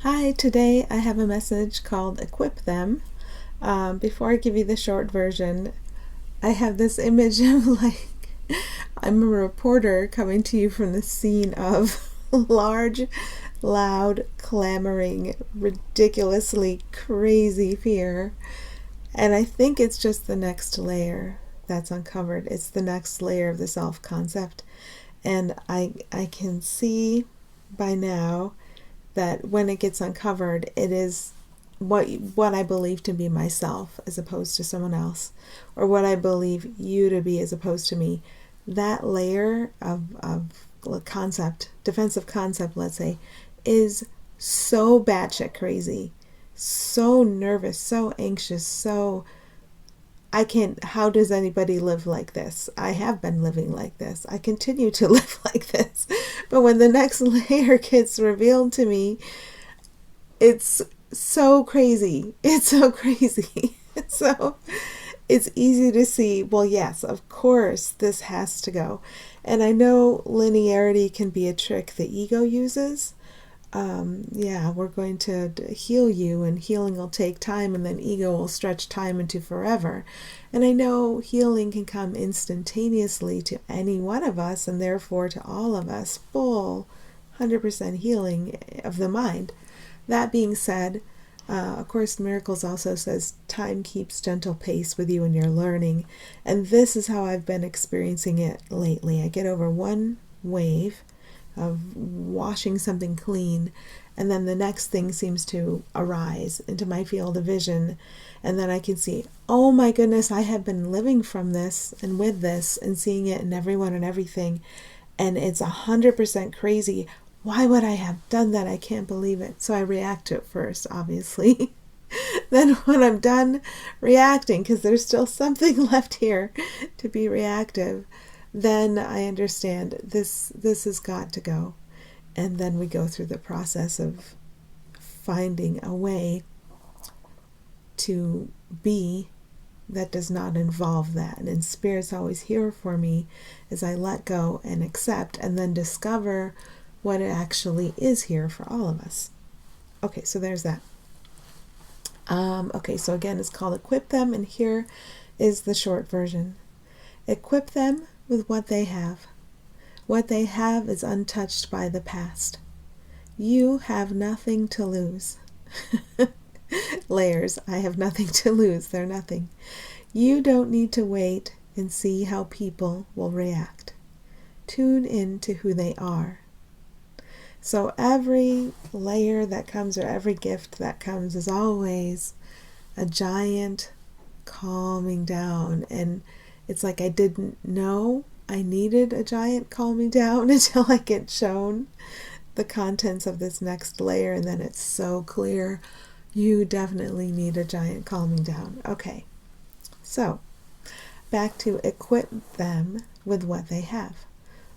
Hi, today I have a message called Equip Them. Before I give you the short version, I have this image of I'm a reporter coming to you from the scene of large, loud, clamoring, ridiculously crazy fear. And I think it's just the next layer that's uncovered. It's the next layer of the self concept. And I can see by now that when it gets uncovered, it is what I believe to be myself as opposed to someone else, or what I believe you to be as opposed to me. That layer of concept, defensive concept, let's say, is so batshit crazy, so nervous, so anxious, so I can't, how does anybody live like this? I have been living like this. I continue to live like this. But when the next layer gets revealed to me, it's so crazy. It's so crazy. So it's easy to see, well, yes, of course, this has to go. And I know linearity can be a trick the ego uses. Yeah, we're going to heal you, and healing will take time, and then ego will stretch time into forever. And I know healing can come instantaneously to any one of us, and therefore to all of us, full 100% healing of the mind. That being said, A Course in Miracles also says time keeps gentle pace with you in your learning. And this is how I've been experiencing it lately. I get over one wave of washing something clean, and then the next thing seems to arise into my field of vision, and then I can see, oh my goodness, I have been living from this and with this and seeing it in everyone and everything, and it's 100% crazy. Why would I have done that? I can't believe it. So I react to it first, obviously. Then when I'm done reacting, because there's still something left here to be reactive, then I understand this has got to go. And then we go through the process of finding a way to be that does not involve that. And Spirit's always here for me as I let go and accept, and then discover what it actually is here for all of us. Okay, so there's that. Okay, so again, it's called Equip Them, and here is the short version. Equip them with what they have. What they have is untouched by the past. You have nothing to lose. Layers. I have nothing to lose. They're nothing. You don't need to wait and see how people will react. Tune in to who they are. So every layer that comes, or every gift that comes, is always a giant calming down. And it's like I didn't know I needed a giant calming down until I get shown the contents of this next layer, and then it's so clear. You definitely need a giant calming down. Okay, so back to equip them with what they have.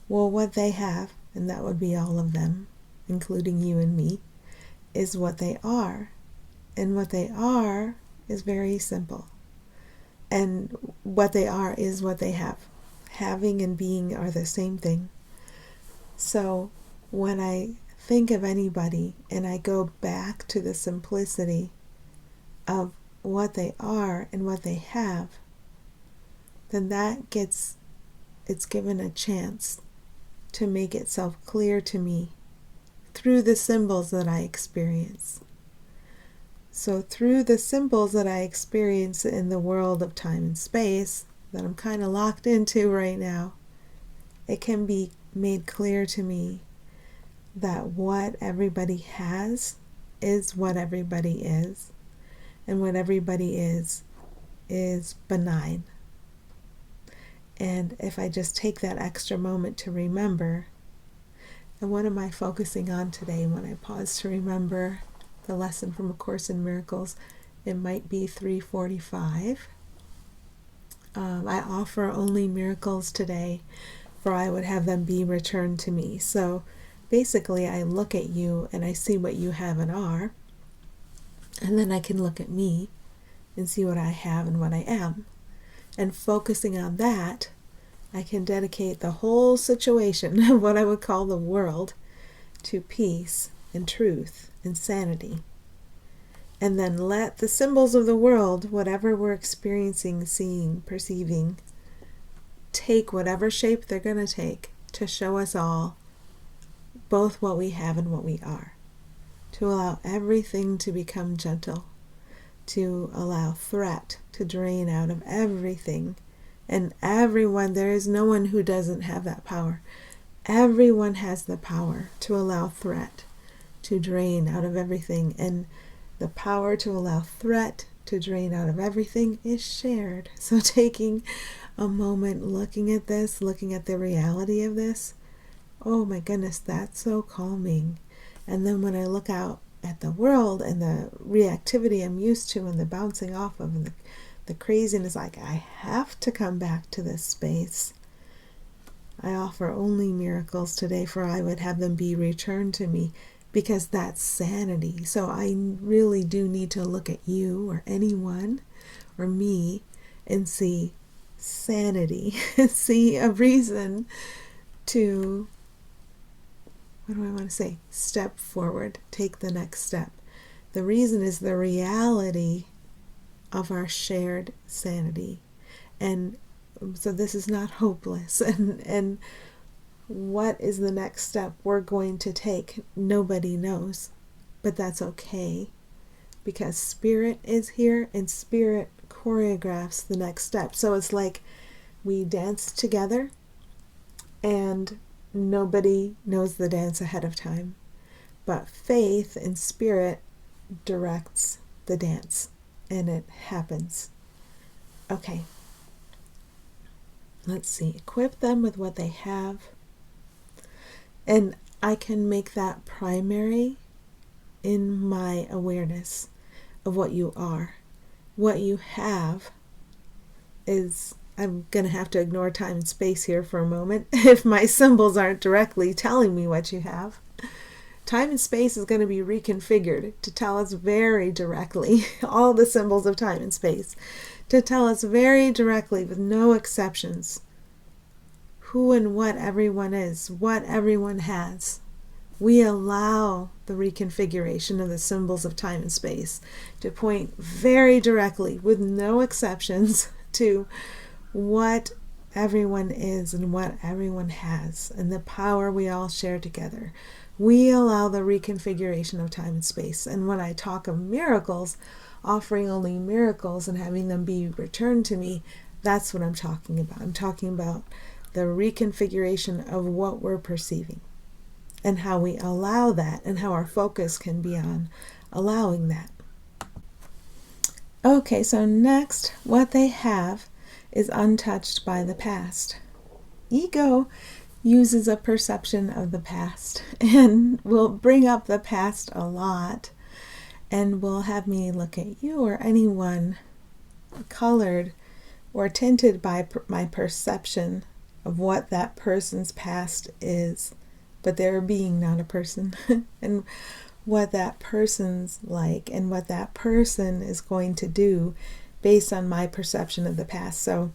Well, what they have, and that would be all of them, including you and me, is what they are. And what they are is very simple. And what they are is what they have. Having and being are the same thing. So when I think of anybody and I go back to the simplicity of what they are and what they have, then it's given a chance to make itself clear to me through the symbols that I experience. So through the symbols that I experience in the world of time and space that I'm kind of locked into right now, it can be made clear to me that what everybody has is what everybody is, and what everybody is benign. And if I just take that extra moment to remember, and what am I focusing on today when I pause to remember the lesson from A Course in Miracles? It might be 345. I offer only miracles today, for I would have them be returned to me. So basically, I look at you and I see what you have and are, and then I can look at me and see what I have and what I am. And focusing on that, I can dedicate the whole situation of what I would call the world to peace and truth and sanity. And then let the symbols of the world, whatever we're experiencing, seeing, perceiving, take whatever shape they're going to take to show us all both what we have and what we are. To allow everything to become gentle. To allow threat to drain out of everything. And everyone, there is no one who doesn't have that power. Everyone has the power to allow threat to drain out of everything. And the power to allow threat to drain out of everything is shared. So taking a moment, looking at this, looking at the reality of this, oh my goodness, that's so calming. And then when I look out at the world and the reactivity I'm used to and the bouncing off of and the craziness, like I have to come back to this space. I offer only miracles today, for I would have them be returned to me, because that's sanity. So I really do need to look at you or anyone or me and see sanity, see a reason to, what do I want to say? Step forward, take the next step. The reason is the reality of our shared sanity. And so this is not hopeless. And what is the next step we're going to take? Nobody knows. But that's okay. Because Spirit is here and Spirit choreographs the next step. So it's like we dance together and nobody knows the dance ahead of time. But faith and Spirit directs the dance. And it happens. Okay. Let's see. Equip them with what they have. And I can make that primary in my awareness of what you are. What you have is, I'm going to have to ignore time and space here for a moment if my symbols aren't directly telling me what you have. Time and space is going to be reconfigured to tell us very directly, all the symbols of time and space, to tell us very directly with no exceptions who and what everyone is, what everyone has. We allow the reconfiguration of the symbols of time and space to point very directly, with no exceptions, to what everyone is and what everyone has, and the power we all share together. We allow the reconfiguration of time and space. And when I talk of miracles, offering only miracles and having them be returned to me, that's what I'm talking about. I'm talking about the reconfiguration of what we're perceiving and how we allow that, and how our focus can be on allowing that. Okay, so next, what they have is untouched by the past. Ego uses a perception of the past and will bring up the past a lot, and will have me look at you or anyone colored or tinted by my perception of what that person's past is, but they're a being, not a person, and what that person's like and what that person is going to do based on my perception of the past. So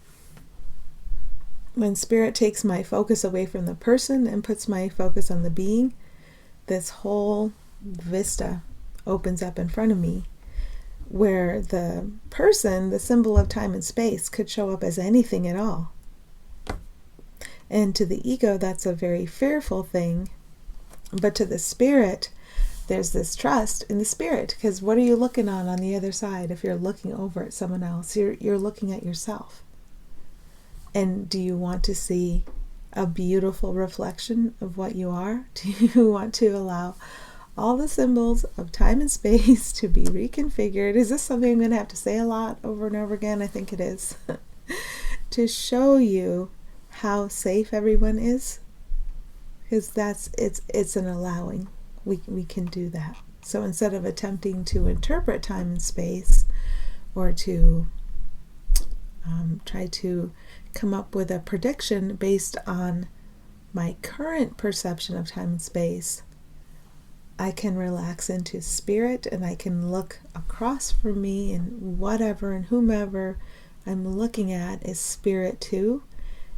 when Spirit takes my focus away from the person and puts my focus on the being, this whole vista opens up in front of me, where the person, the symbol of time and space, could show up as anything at all. And to the ego, that's a very fearful thing. But to the Spirit, there's this trust in the Spirit. Because what are you looking on the other side? If you're looking over at someone else, you're looking at yourself. And do you want to see a beautiful reflection of what you are? Do you want to allow all the symbols of time and space to be reconfigured? Is this something I'm going to have to say a lot over and over again? I think it is. To show you how safe everyone is. Because it's an allowing. We can do that. So instead of attempting to interpret time and space, or to try to come up with a prediction based on my current perception of time and space, I can relax into Spirit, and I can look across from me, and whatever and whomever I'm looking at is Spirit too,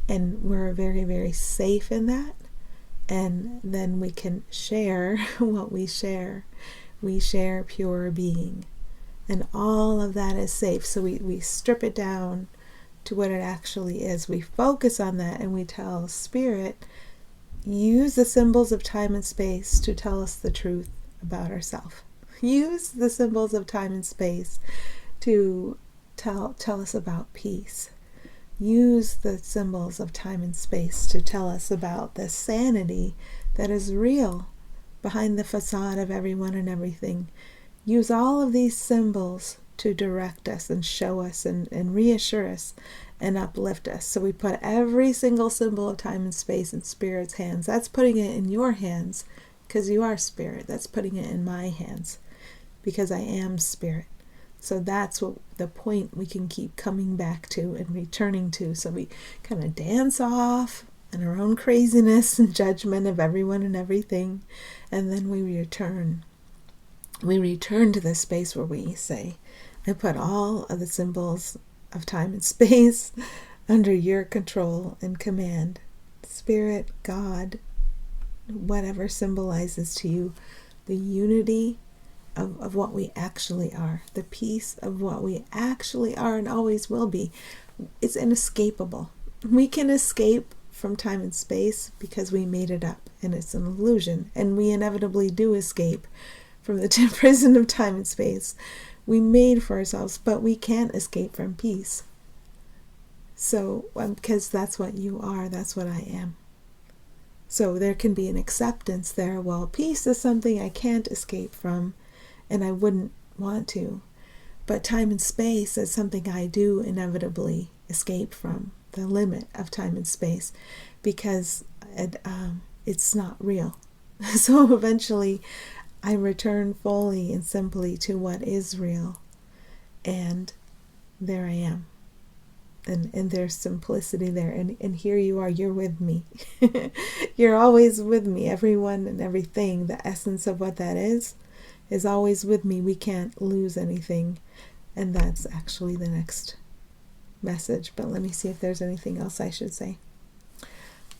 and we're very, very safe in that. And then we can share what we share. We share pure being. And all of that is safe. So we strip it down to what it actually is. We focus on that and we tell Spirit, use the symbols of time and space to tell us the truth about ourselves. Use the symbols of time and space to tell us about peace. Use the symbols of time and space to tell us about the sanity that is real behind the facade of everyone and everything. Use all of these symbols to direct us and show us and reassure us and uplift us. So we put every single symbol of time and space in Spirit's hands. That's putting it in your hands because you are Spirit. That's putting it in my hands because I am Spirit. So that's what the point we can keep coming back to and returning to. So we kind of dance off in our own craziness and judgment of everyone and everything. And then we return. We return to the space where we say, I put all of the symbols of time and space under your control and command. Spirit, God, whatever symbolizes to you the unity of what we actually are, the peace of what we actually are and always will be. It's inescapable. We can escape from time and space because we made it up, and it's an illusion, and we inevitably do escape from the prison of time and space we made for ourselves, but we can't escape from peace. So, because that's what you are, that's what I am. So there can be an acceptance there. Well, peace is something I can't escape from, and I wouldn't want to. But time and space is something I do inevitably escape from, the limit of time and space, because it's not real. So eventually I return fully and simply to what is real. And there I am. And there's simplicity there. And here you are, you're with me. You're always with me. Everyone and everything, the essence of what that is always with me. We can't lose anything. And that's actually the next message. But let me see if there's anything else I should say.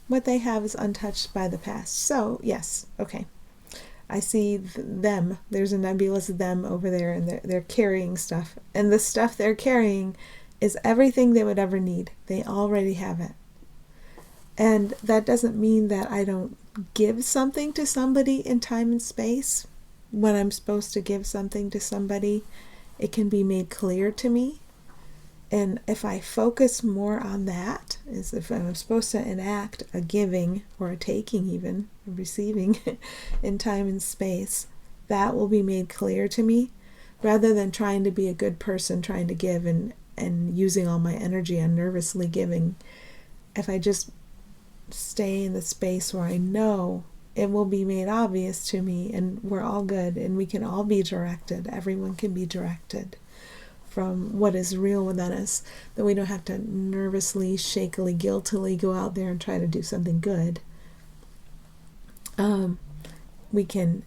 What they have is untouched by the past. So, yes, okay. I see them. There's a nebulous them over there, and they're carrying stuff. And the stuff they're carrying is everything they would ever need. They already have it. And that doesn't mean that I don't give something to somebody in time and space. When I'm supposed to give something to somebody, it can be made clear to me. And if I focus more on that, as if I'm supposed to enact a giving or a taking even, a receiving in time and space, that will be made clear to me, rather than trying to be a good person, trying to give and using all my energy on nervously giving. If I just stay in the space where I know it will be made obvious to me, and we're all good, and we can all be directed. Everyone can be directed from what is real within us, that we don't have to nervously, shakily, guiltily go out there and try to do something good. We can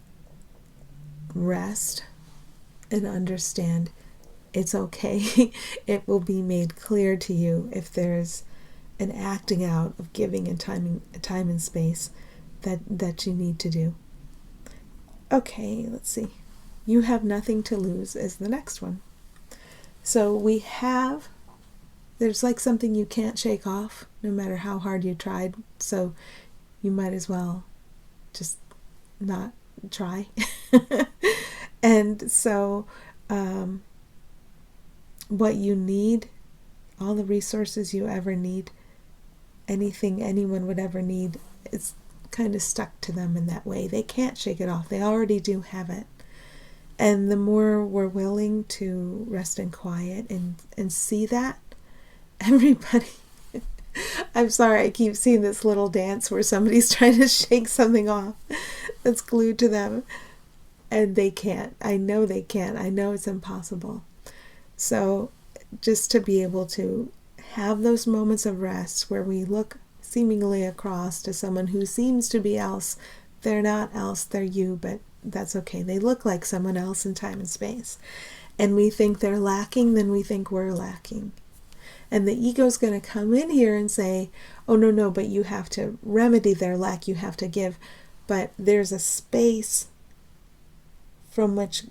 rest and understand it's okay. It will be made clear to you if there's an acting out of giving and time and space that you need to do. Okay, let's see. You have nothing to lose is the next one. So there's like something you can't shake off no matter how hard you tried. So you might as well just not try. And so what you need, all the resources you ever need, anything anyone would ever need, it's kind of stuck to them in that way. They can't shake it off. They already do have it. And the more we're willing to rest in quiet and see that, everybody, I'm sorry, I keep seeing this little dance where somebody's trying to shake something off that's glued to them, and they can't. I know they can't. I know it's impossible. So just to be able to have those moments of rest where we look seemingly across to someone who seems to be else. They're not else, they're you, but that's okay. They look like someone else in time and space. And we think they're lacking, then we think we're lacking. And the ego's going to come in here and say, oh, no, but you have to remedy their lack, you have to give. But there's a space from which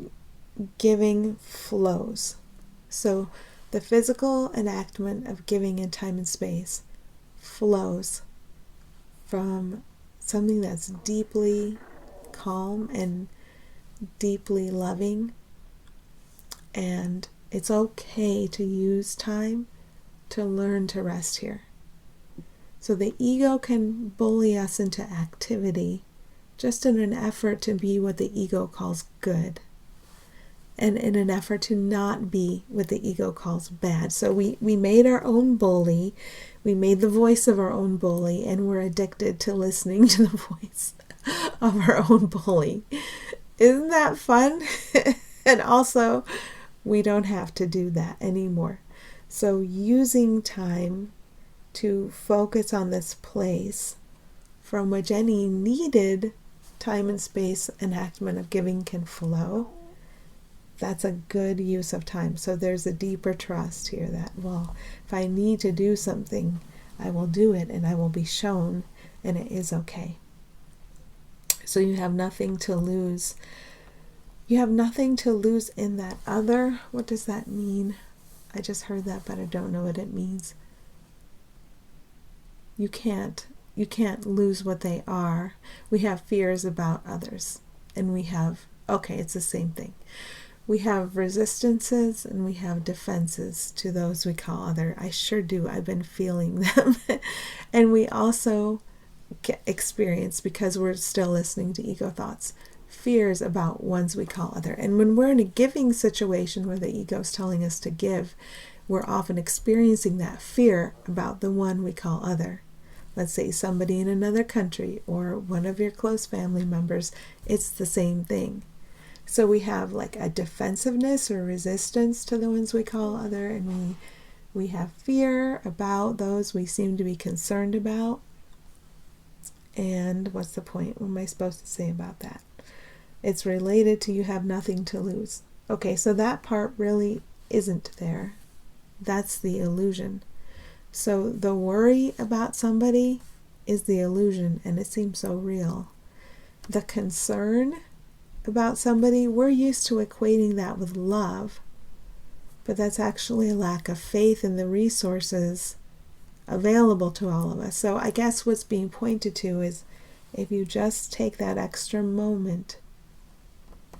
giving flows. So the physical enactment of giving in time and space flows from something that's deeply calm and deeply loving. And it's okay to use time to learn to rest here. So the ego can bully us into activity just in an effort to be what the ego calls good, and in an effort to not be what the ego calls bad. So we made our own bully, we made the voice of our own bully, and we're addicted to listening to the voice of our own bully. Isn't that fun? And also, we don't have to do that anymore. So using time to focus on this place from which any needed time and space enactment of giving can flow, that's a good use of time. So there's a deeper trust here that, well, if I need to do something, I will do it and I will be shown, and it is okay. So you have nothing to lose. You have nothing to lose in that other. What does that mean? I just heard that, but I don't know what it means. You can't lose what they are. We have fears about others, and we have, it's the same thing. We have resistances and we have defenses to those we call other. I sure do. I've been feeling them. And we also experience, because we're still listening to ego thoughts, fears about ones we call other. And when we're in a giving situation where the ego is telling us to give, we're often experiencing that fear about the one we call other. Let's say somebody in another country or one of your close family members. It's the same thing. So we have like a defensiveness or resistance to the ones we call other, and we have fear about those we seem to be concerned about. And what's the point? What am I supposed to say about that? It's related to you have nothing to lose. Okay, so that part really isn't there. That's the illusion. So the worry about somebody is the illusion, and it seems so real. The concern about somebody, we're used to equating that with love, but that's actually a lack of faith in the resources available to all of us. So I guess what's being pointed to is, if you just take that extra moment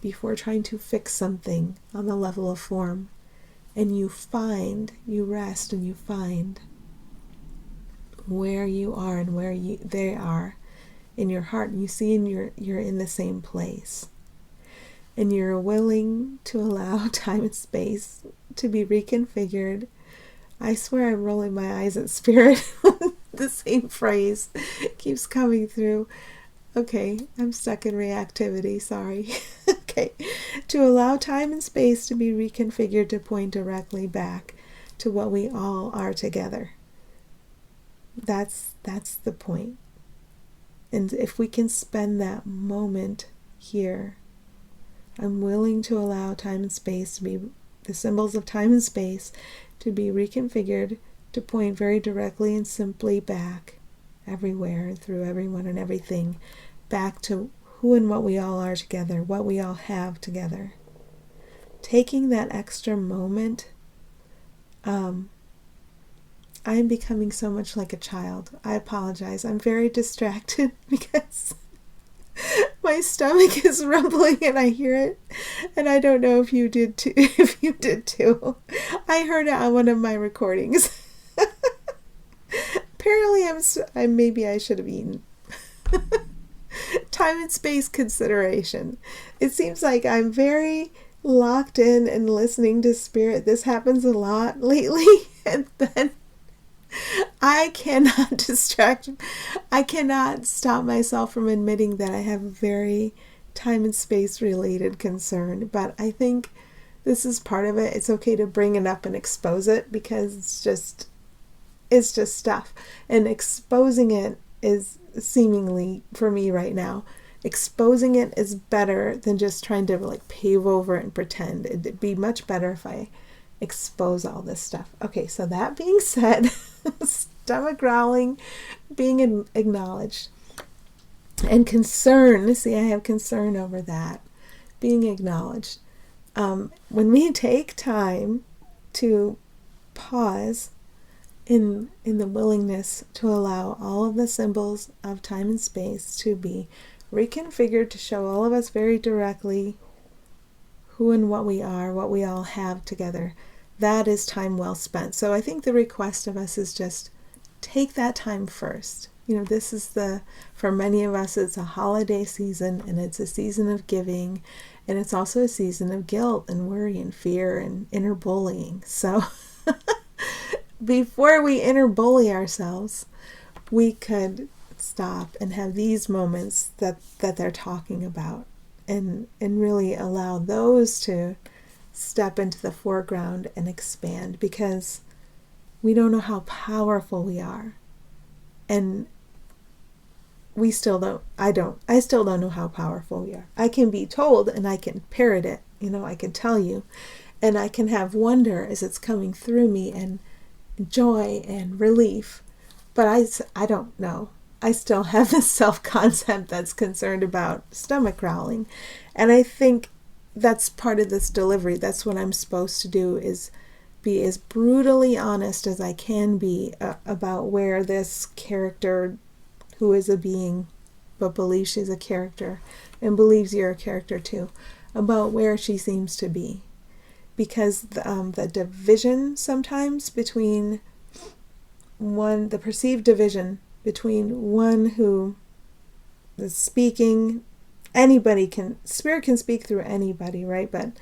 before trying to fix something on the level of form, and you rest and you find where you are and where they are in your heart, and you see you're in the same place, and you're willing to allow time and space to be reconfigured. I swear I'm rolling my eyes at spirit. The same phrase keeps coming through. Okay, I'm stuck in reactivity, sorry. Okay, to allow time and space to be reconfigured to point directly back to what we all are together. That's the point. And if we can spend that moment here, I'm willing to allow time and space to be, the symbols of time and space to be reconfigured to point very directly and simply back everywhere and through everyone and everything, back to who and what we all are together, what we all have together. Taking that extra moment, I'm becoming so much like a child. I apologize. I'm very distracted because my stomach is rumbling and I hear it, and I don't know if you did too. I heard it on one of my recordings. Apparently, maybe I should have eaten. Time and space consideration. It seems like I'm very locked in and listening to spirit. This happens a lot lately, and then I cannot I cannot stop myself from admitting that I have a very time and space related concern. But I think this is part of it. It's okay to bring it up and expose it, because it's just stuff. And exposing it is seemingly, for me right now, exposing it is better than just trying to like pave over it and pretend. It'd be much better if I expose all this stuff. Okay, so that being said, stomach growling being acknowledged. And concern, see, I have concern over that, being acknowledged. When we take time to pause in the willingness to allow all of the symbols of time and space to be reconfigured to show all of us very directly who and what we are, what we all have together, that is time well spent. So I think the request of us is just take that time first. This is for many of us, it's a holiday season, and it's a season of giving, and it's also a season of guilt and worry and fear and inner bullying. So before we inner bully ourselves, we could stop and have these moments that they're talking about, and really allow those to step into the foreground and expand, because we don't know how powerful we are. And we still don't, I still don't know how powerful we are. I can be told and I can parrot it, I can tell you, and I can have wonder as it's coming through me, and joy and relief, but I don't know. I still have this self-concept that's concerned about stomach growling. And I think that's part of this delivery. That's what I'm supposed to do, is be as brutally honest as I can be about where this character, who is a being but believes she's a character and believes you're a character too, about where she seems to be. Because the division sometimes between the perceived division between one who is speaking, spirit can speak through anybody, right? But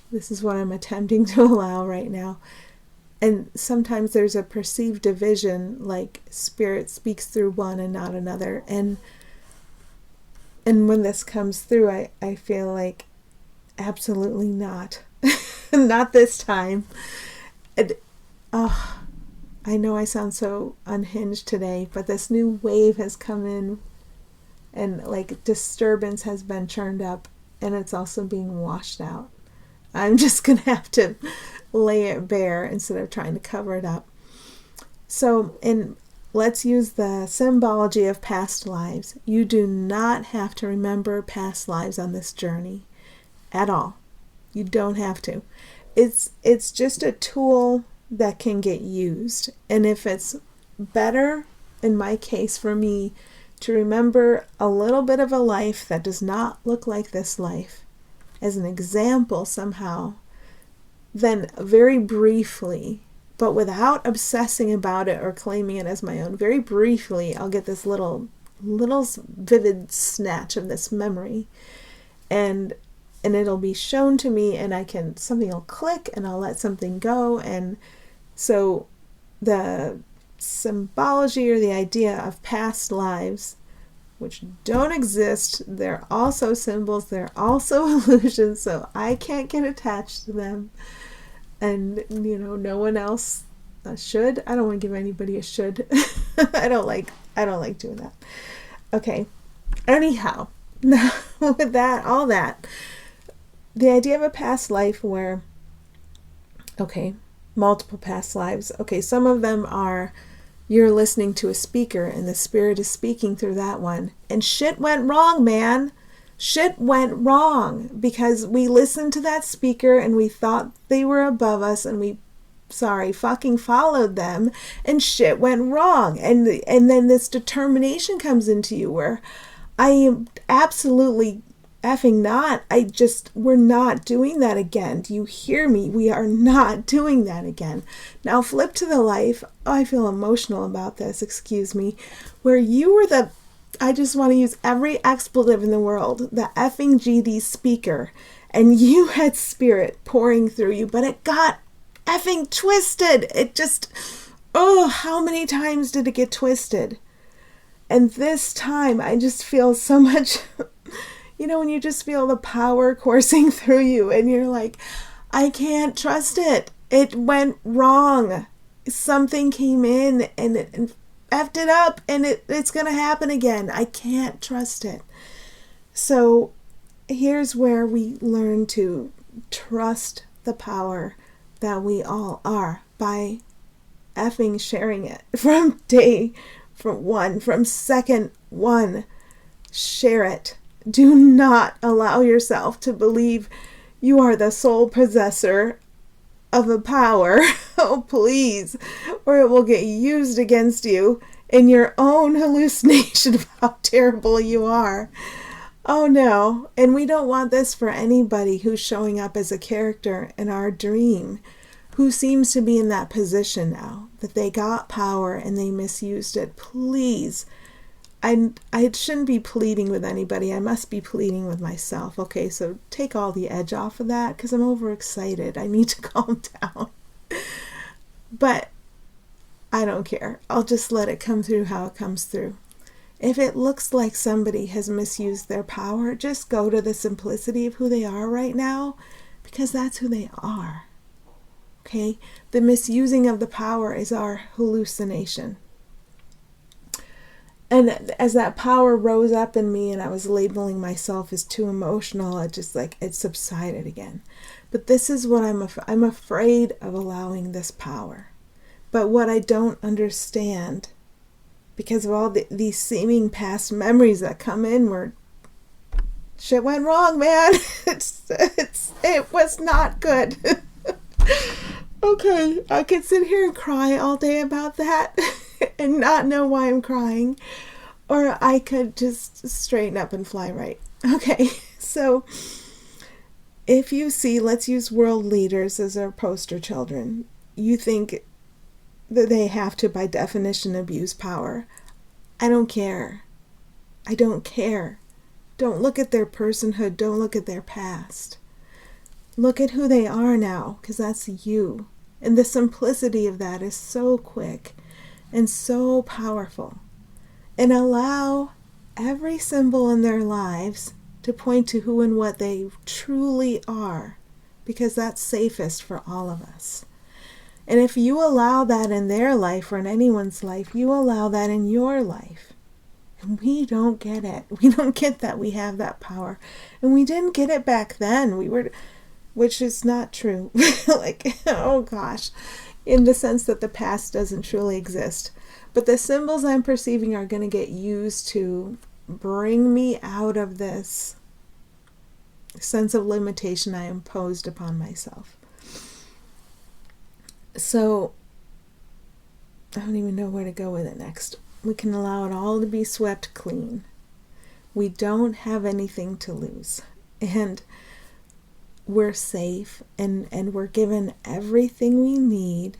this is what I'm attempting to allow right now. And sometimes there's a perceived division, like spirit speaks through one and not another. And when this comes through, I feel like absolutely not. Not this time. I know I sound so unhinged today, but this new wave has come in, and like disturbance has been churned up, and it's also being washed out. I'm just going to have to lay it bare instead of trying to cover it up. So, let's use the symbology of past lives. You do not have to remember past lives on this journey at all. You don't have to. It's just a tool that can get used. And if it's better, in my case for me, to remember a little bit of a life that does not look like this life as an example somehow, then very briefly, but without obsessing about it or claiming it as my own, very briefly I'll get this little vivid snatch of this memory, and it'll be shown to me, and something will click, and I'll let something go. And so the symbology or the idea of past lives, which don't exist, they're also symbols, they're also illusions, so I can't get attached to them. And, no one else should. I don't want to give anybody a should. I don't like doing that. Okay. Anyhow, with that, all that, the idea of a past life where, multiple past lives. Some of them are you're listening to a speaker and the spirit is speaking through that one. And shit went wrong, man. Shit went wrong because we listened to that speaker and we thought they were above us, and we fucking followed them, and shit went wrong. And then this determination comes into you where I am absolutely effing not. We're not doing that again. Do you hear me? We are not doing that again. Now flip to the life. I feel emotional about this, excuse me, where you were I just want to use every expletive in the world, the effing GD speaker, and you had spirit pouring through you, but it got effing twisted. It just, how many times did it get twisted? And this time I just feel so much, when you just feel the power coursing through you and you're like, I can't trust it. It went wrong. Something came in and it effed it up, and it's going to happen again. I can't trust it. So here's where we learn to trust the power that we all are by effing sharing it from second one. Share it. Do not allow yourself to believe you are the sole possessor of a power. Oh, please. Or it will get used against you in your own hallucination of how terrible you are. Oh no. And we don't want this for anybody who's showing up as a character in our dream, who seems to be in that position now, that they got power and they misused it. Please. I shouldn't be pleading with anybody. I must be pleading with myself. Okay, so take all the edge off of that because I'm overexcited. I need to calm down. But I don't care. I'll just let it come through how it comes through. If it looks like somebody has misused their power, just go to the simplicity of who they are right now, because that's who they are. Okay? The misusing of the power is our hallucination. And as that power rose up in me and I was labeling myself as too emotional, it subsided again. But this is what I'm afraid of allowing this power. But what I don't understand, because of all these seeming past memories that come in where shit went wrong, man. It was not good. Okay, I could sit here and cry all day about that and not know why I'm crying. Or I could just straighten up and fly right. Okay, so if you see, let's use world leaders as our poster children. You think that they have to, by definition, abuse power. I don't care. I don't care. Don't look at their personhood. Don't look at their past. Look at who they are now, because that's you. And the simplicity of that is so quick and so powerful. And allow every symbol in their lives to point to who and what they truly are, because that's safest for all of us. And if you allow that in their life or in anyone's life, you allow that in your life. And we don't get it. We don't get that we have that power. And we didn't get it back then. Which is not true. Oh gosh, in the sense that the past doesn't truly exist. But the symbols I'm perceiving are going to get used to bring me out of this sense of limitation I imposed upon myself. So, I don't even know where to go with it next. We can allow it all to be swept clean. We don't have anything to lose. And we're safe, and we're given everything we need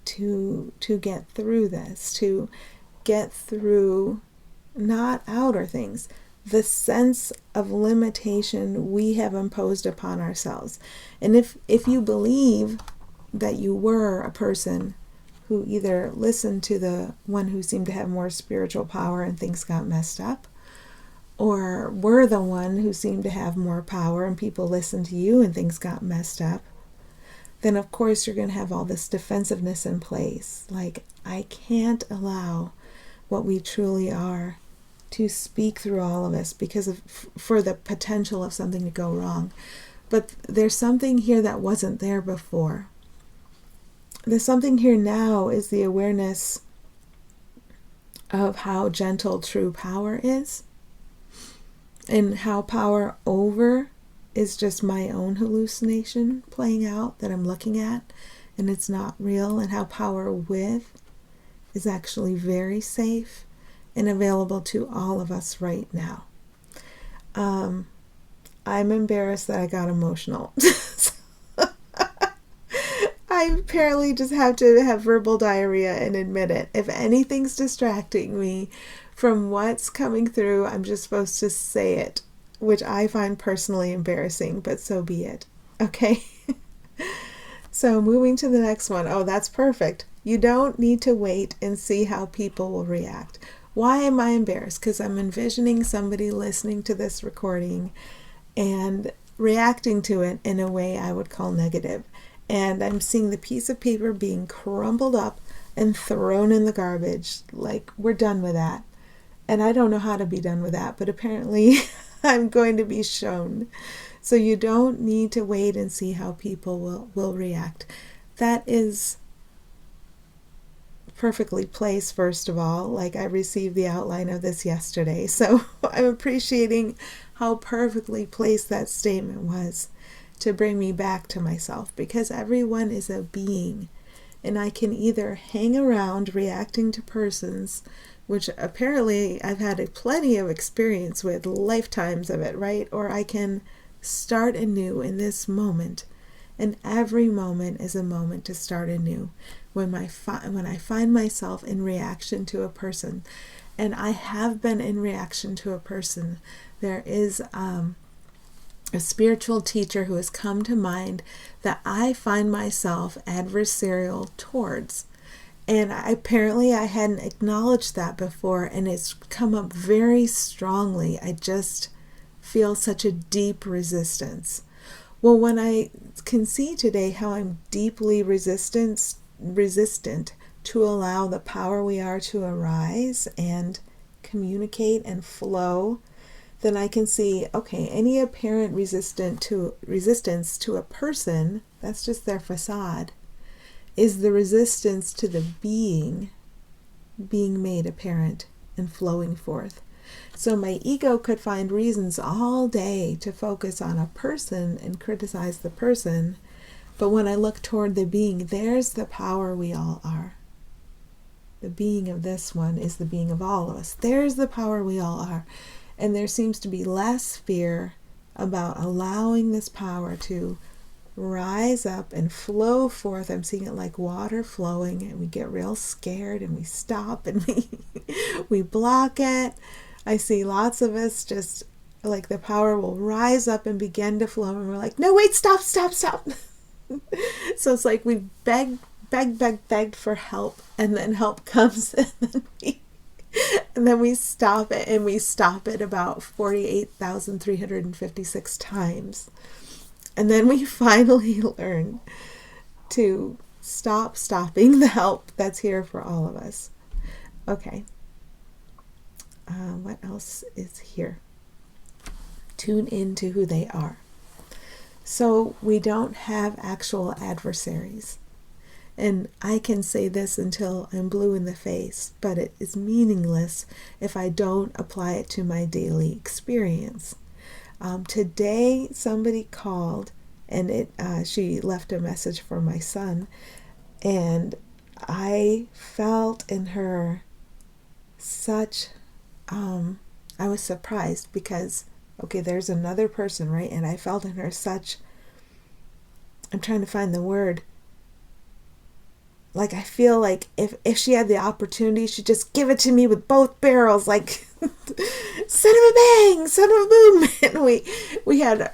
to get through this, to get through not outer things, the sense of limitation we have imposed upon ourselves. And if you believe that you were a person who either listened to the one who seemed to have more spiritual power and things got messed up, or were the one who seemed to have more power and people listened to you and things got messed up, then of course you're going to have all this defensiveness in place. Like, I can't allow what we truly are to speak through all of us for the potential of something to go wrong. But there's something here that wasn't there before. The something here now is the awareness of how gentle true power is, and how power over is just my own hallucination playing out that I'm looking at, and it's not real, and how power with is actually very safe and available to all of us right now. I'm embarrassed that I got emotional. I apparently just have to have verbal diarrhea and admit it. If anything's distracting me from what's coming through, I'm just supposed to say it, which I find personally embarrassing, but so be it. Okay? So moving to the next one. Oh, that's perfect. You don't need to wait and see how people will react. Why am I embarrassed? Because I'm envisioning somebody listening to this recording and reacting to it in a way I would call negative. And I'm seeing the piece of paper being crumpled up and thrown in the garbage. Like, we're done with that. And I don't know how to be done with that, but apparently I'm going to be shown. So you don't need to wait and see how people will react. that is perfectly placed, first of all. Like, I received the outline of this yesterday, so I'm appreciating how perfectly placed that statement was to bring me back to myself, because everyone is a being, and I can either hang around reacting to persons, which apparently I've had plenty of experience with, lifetimes of it, right? Or I can start anew in this moment. And every moment is a moment to start anew. When I find myself in reaction to a person, and I have been in reaction to a person, there is a spiritual teacher who has come to mind that I find myself adversarial towards. And apparently I hadn't acknowledged that before, and it's come up very strongly. I just feel such a deep resistance. Well, when I can see today how I'm deeply resistant to allow the power we are to arise and communicate and flow, then I can see, okay, any apparent resistance to a person, that's just their facade, is the resistance to the being made apparent and flowing forth. So my ego could find reasons all day to focus on a person and criticize the person, but when I look toward the being, there's the power we all are. The being of this one is the being of all of us. There's the power we all are. And there seems to be less fear about allowing this power to rise up and flow forth. I'm seeing it like water flowing, and we get real scared and we stop and we block it. I see lots of us just like the power will rise up and begin to flow, and we're like, no, wait, stop. So it's like we begged for help, and then help comes, and then we stop it, and we stop it about 48,356 times. And then we finally learn to stop stopping the help that's here for all of us. Okay. What else is here? Tune into who they are. So we don't have actual adversaries. And I can say this until I'm blue in the face, but it is meaningless if I don't apply it to my daily experience. Today, somebody called, and she left a message for my son, and I felt in her such, I was surprised because, okay, there's another person, right? And I felt in her such, I'm trying to find the word, like I feel like if she had the opportunity, she'd just give it to me with both barrels, like son of a bang, son of a boom. And we had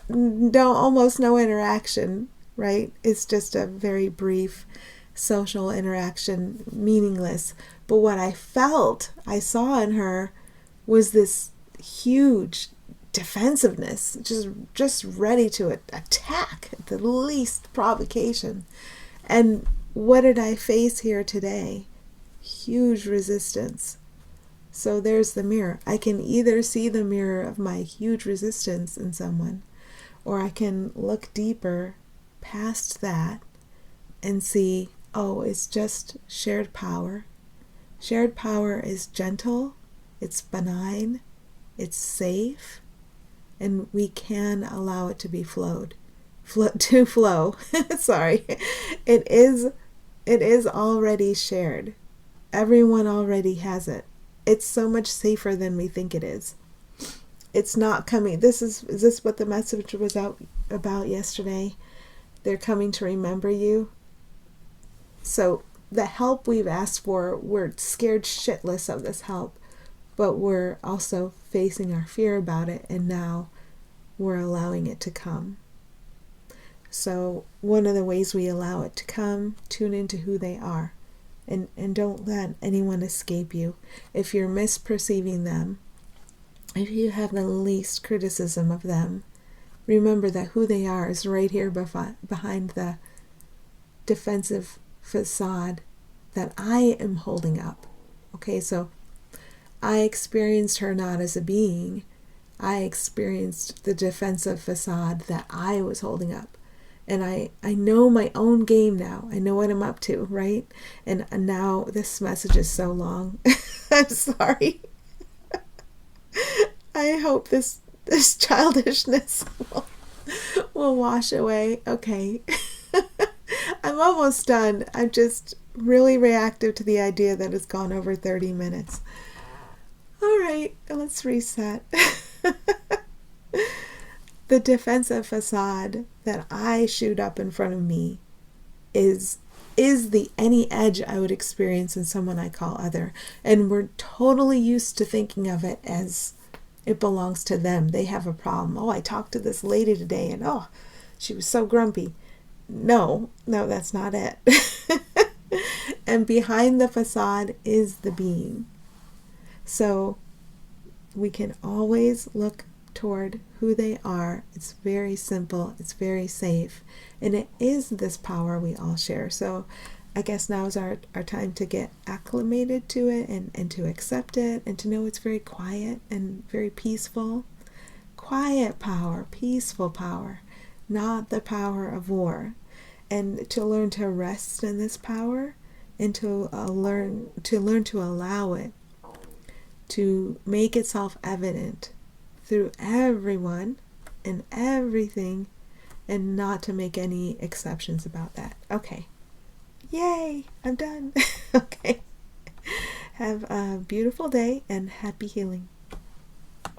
almost no interaction, right? It's just a very brief social interaction, meaningless. But what I saw in her was this huge defensiveness, just ready to attack at the least provocation. And what did I face here today? Huge resistance. So there's the mirror. I can either see the mirror of my huge resistance in someone, or I can look deeper past that and see, oh, it's just shared power. Shared power is gentle, it's benign, it's safe, and we can allow it to be flow. Sorry. It is already shared. Everyone already has it. It's so much safer than we think it is. It's not coming. Is this what the message was about yesterday? They're coming to remember you. So the help we've asked for, we're scared shitless of this help, but we're also facing our fear about it, and now we're allowing it to come. So one of the ways we allow it to come, tune into who they are, and don't let anyone escape you. If you're misperceiving them, if you have the least criticism of them, remember that who they are is right here behind the defensive facade that I am holding up. Okay, so I experienced her not as a being. I experienced the defensive facade that I was holding up. And I know my own game now. I know what I'm up to, right? And now this message is so long. I'm sorry. I hope this childishness will wash away. Okay. I'm almost done. I'm just really reactive to the idea that it's gone over 30 minutes. All right, let's reset. The defensive facade that I shoot up in front of me is the any edge I would experience in someone I call other. And we're totally used to thinking of it as it belongs to them. They have a problem. Oh, I talked to this lady today and oh, she was so grumpy. No, that's not it. And behind the facade is the being. So we can always look toward who they are. It's very simple. It's very safe. And it is this power we all share. So I guess now is our time to get acclimated to it and to accept it and to know it's very quiet and very peaceful. Quiet power, peaceful power, not the power of war. And to learn to rest in this power and to learn to allow it to make itself evident through everyone and everything, and not to make any exceptions about that. Okay. Yay, I'm done. Okay. Have a beautiful day and happy healing.